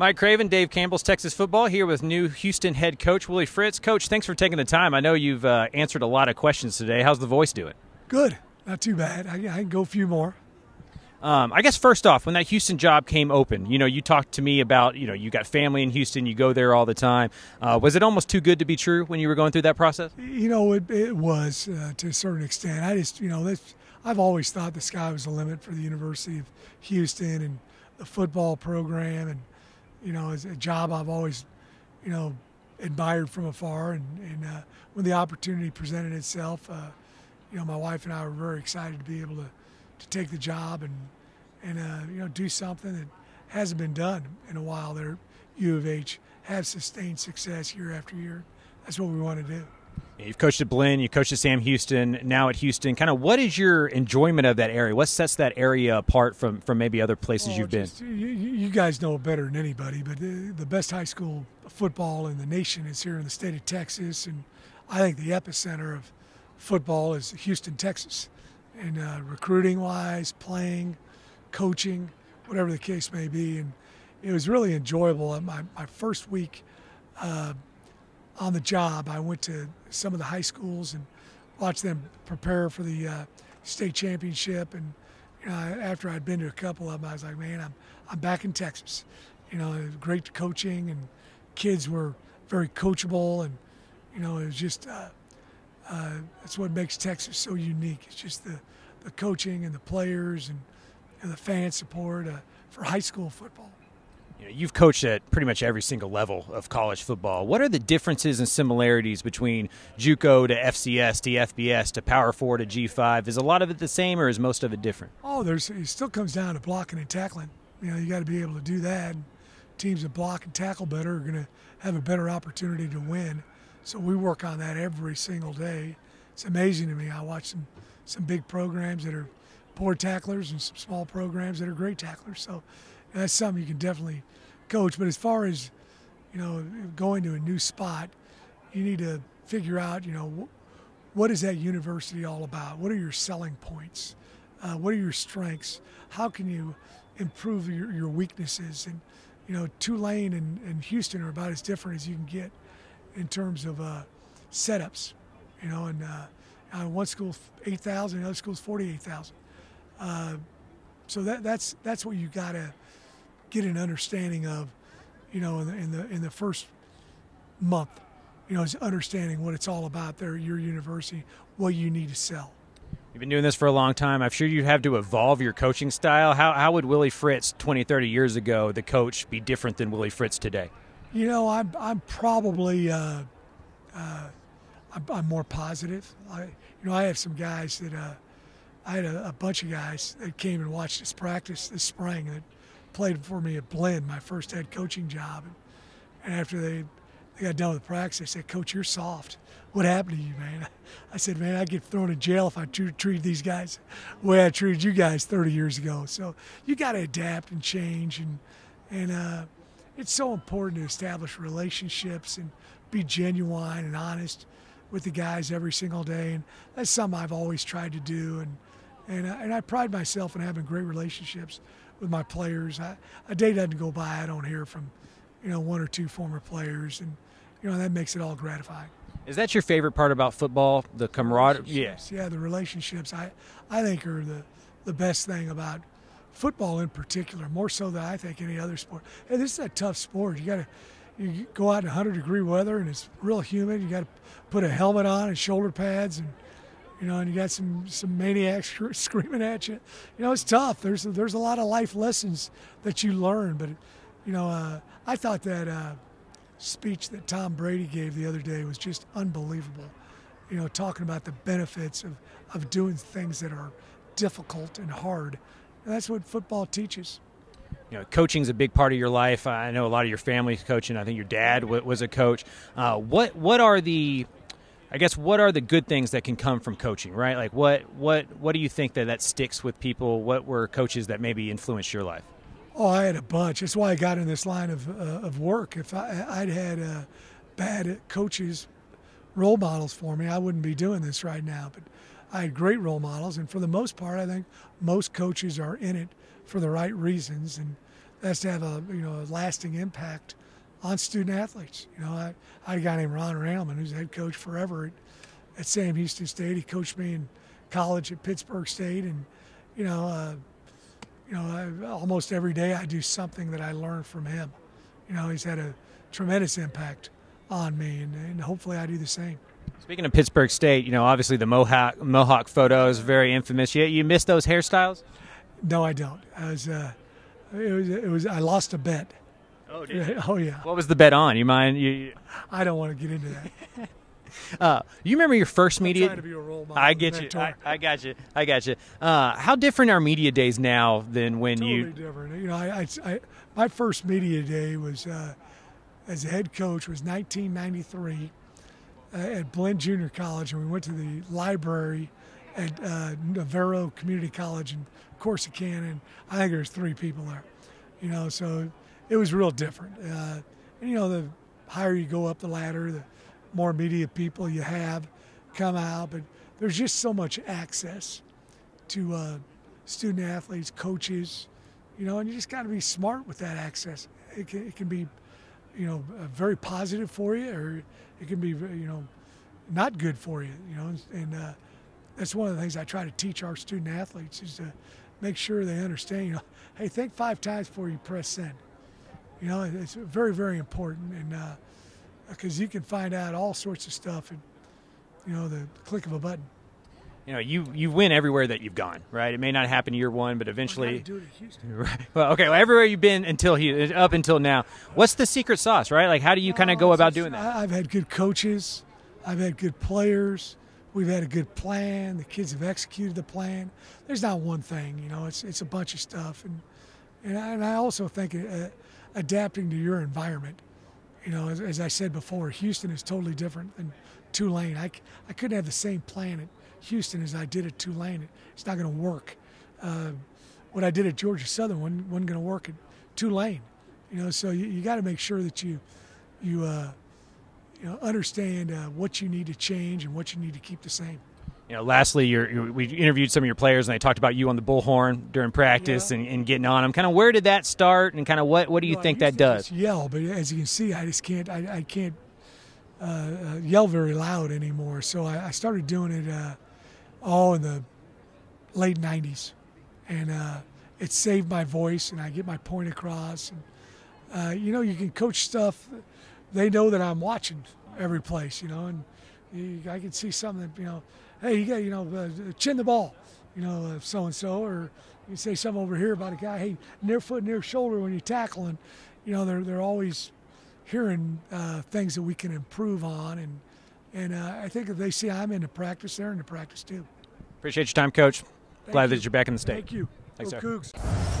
Mike Craven, Dave Campbell's Texas Football, here with new Houston head coach Willie Fritz. Coach, thanks for taking the time. I know you've answered a lot of questions today. How's the voice doing? Good. Not too bad. I can go a few more. I guess first off, when that Houston job came open, you talked to me about, you got family in Houston, you go there all the time. Was it almost too good to be true when you were going through that process? It was to a certain extent. I've always thought the sky was the limit for the University of Houston and the football program, and as a job I've always, admired from afar. And when the opportunity presented itself, my wife and I were very excited to be able to take the job and do something that hasn't been done in a while. There, U of H have sustained success year after year. That's what we want to do. You've coached at Blinn, you coached at Sam Houston, now at Houston. Kind of what is your enjoyment of that area? What sets that area apart from maybe other places you've been? You guys know it better than anybody, but the best high school football in the nation is here in the state of Texas, and I think the epicenter of football is Houston, Texas. And recruiting-wise, playing, coaching, whatever the case may be. And it was really enjoyable. My first week on the job, I went to some of the high schools and watched them prepare for the state championship. And after I'd been to a couple of them, I was like, man, I'm back in Texas. Great coaching, and kids were very coachable, and it was just that's what makes Texas so unique. It's just the coaching and the players and the fan support for high school football. You've coached at pretty much every single level of college football. What are the differences and similarities between JUCO to FCS to FBS to Power 4 to G5? Is a lot of it the same, or is most of it different? It still comes down to blocking and tackling. You got to be able to do that. Teams that block and tackle better are going to have a better opportunity to win. So we work on that every single day. It's amazing to me. I watch some big programs that are poor tacklers and some small programs that are great tacklers. So that's something you can definitely coach. But as far as, going to a new spot, you need to figure out, what is that university all about? What are your selling points? What are your strengths? How can you improve your weaknesses? And, Tulane and Houston are about as different as you can get in terms of setups, and one school's 8,000, the other school's 48,000. So that's what you got to get an understanding of, in the first month, is understanding what it's all about there at your university, what you need to sell. You've been doing this for a long time. I'm sure you have to evolve your coaching style. How would Willie Fritz 20, 30 years ago, the coach, be different than Willie Fritz today? I'm probably I'm more positive. I have some guys that I had a bunch of guys that came and watched us practice this spring that played for me at Blinn, my first head coaching job. And after they got done with practice, they said, "Coach, you're soft. What happened to you, man?" I said, "Man, I'd get thrown in jail if I treated these guys the way I treated you guys 30 years ago." So you got to adapt and change, and it's so important to establish relationships and be genuine and honest with the guys every single day. And that's something I've always tried to do. And I pride myself in having great relationships with my players. A day doesn't go by I don't hear from, one or two former players. And, that makes it all gratifying. Is that your favorite part about football, the camaraderie? Yes. Yeah, the relationships I think are the best thing about football in particular, more so than I think any other sport. Hey, this is a tough sport. You go out in 100-degree weather and it's real humid. You got to put a helmet on and shoulder pads, and and you got some maniacs screaming at you. It's tough. There's a lot of life lessons that you learn. But I thought that speech that Tom Brady gave the other day was just unbelievable. Talking about the benefits of doing things that are difficult and hard. That's what football teaches. Coaching is a big part of your life. I know a lot of your family's coaching. I think your dad was a coach. What are the good things that can come from coaching, right? Like what do you think that sticks with people? What were coaches that maybe influenced your life? Oh, I had a bunch. That's why I got in this line of work. If I'd had bad coaches, role models for me, I wouldn't be doing this right now. But I had great role models, and for the most part, I think most coaches are in it for the right reasons, and has to have a a lasting impact on student athletes. I had a guy named Ron Randleman who's the head coach forever at Sam Houston State. He coached me in college at Pittsburgh State, and almost every day I do something that I learned from him. He's had a tremendous impact on me, and hopefully I do the same. Speaking of Pittsburgh State, obviously the Mohawk photo is very infamous. You miss those hairstyles? No, I don't. I lost a bet. Oh, did you? Oh, yeah. What was the bet on? You mind? I don't want to get into that. You remember your first media? I'm trying to be a role model. I get you. I got you. I got you. How different are media days now than when totally different. My first media day was as a head coach was 1993 at Blinn Junior College, and we went to the library at Navarro Community College in Corsicana, and I think there's 3 people there. So it was real different. The higher you go up the ladder, the more media people you have come out, but there's just so much access to student athletes, coaches, and you just got to be smart with that access. It can be, very positive for you, or it can be, not good for you, and that's one of the things I try to teach our student athletes is to make sure they understand, hey, think 5 times before you press send. It's very, very important, and because you can find out all sorts of stuff at, the click of a button. You win everywhere that you've gone, right? It may not happen year one, but eventually. Do it at Houston. Right. Well, okay. Well, everywhere you've been up until now. What's the secret sauce, right? Like, how do you kind of go about doing that? I've had good coaches. I've had good players. We've had a good plan. The kids have executed the plan. There's not one thing, it's a bunch of stuff, and I also think adapting to your environment. As I said before, Houston is totally different than Tulane. I couldn't have the same plan at Houston as I did at Tulane. It's not going to work. What I did at Georgia Southern wasn't going to work at Tulane. So you got to make sure that you understand what you need to change and what you need to keep the same. Lastly, we interviewed some of your players, and they talked about you on the bullhorn during practice and getting on them. Kind of where did that start, and kind of what do you think that does? Yell, but as you can see, I just can't. I can't yell very loud anymore. So I started doing it all in the late '90s, and it saved my voice, and I get my point across. And you can coach stuff. They know that I'm watching every place, and I can see something that hey, you got chin the ball, so and so, or you say something over here about a guy, hey, near foot, near shoulder when you tackle, and they're always hearing things that we can improve on, and I think if they see I'm into practice, they're into practice too. Appreciate your time, Coach. Glad that you're back in the state. Thank you. Thanks, Go sir. Cougs.